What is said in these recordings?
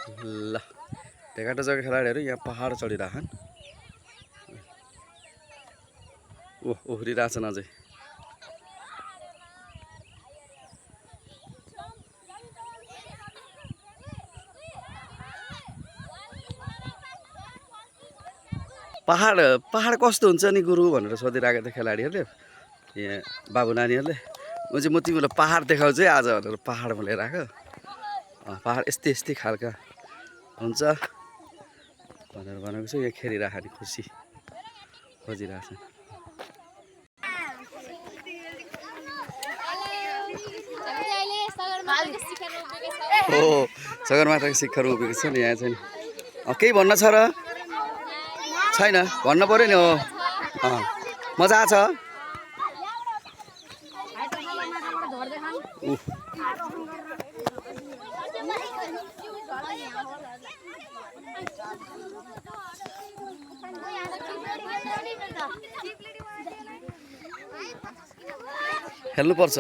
ल ढेकाटोजका खेलाडीहरू यहाँ पहाड चढिरहेछन्। ओह्रिरहेछन् अझै। पहाड पहाड कस्तो हुन्छ नि गुरु भनेर सोधिरहेको थियो खेलाडीहरूले, यहाँ बाबु नानीहरूले। म चाहिँ तिमीलाई पहाड देखाउँछु है आज भनेर पहाडमा लिएर आएको। पहाड यस्तै यस्तै खालका हुन्छ भनेर भनेको छु। यहाँ खेलिरहेको नि खुसी खोजिरहेछ। हो सगरमाथाको शिखर उभिएको छ नि यहाँ चाहिँ। केही भन्न छ र छैन? भन्नु पऱ्यो नि। हो मजा आछ। खेल्नुपर्छ।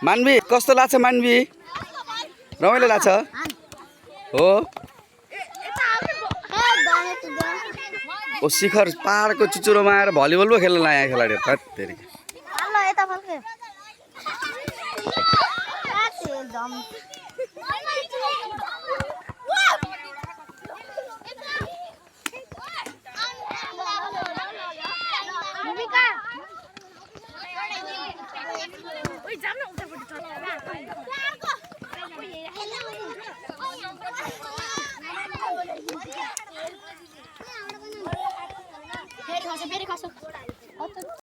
मान्वी कस्तो लाग्छ? मान्वी रमाइलो लाग्छ हो। ओ शिखर पहाडको चुचुरोमा आएर भलिबल पो खेल्न लायो खेलाडीहरू। थेरी फेरि खस्यो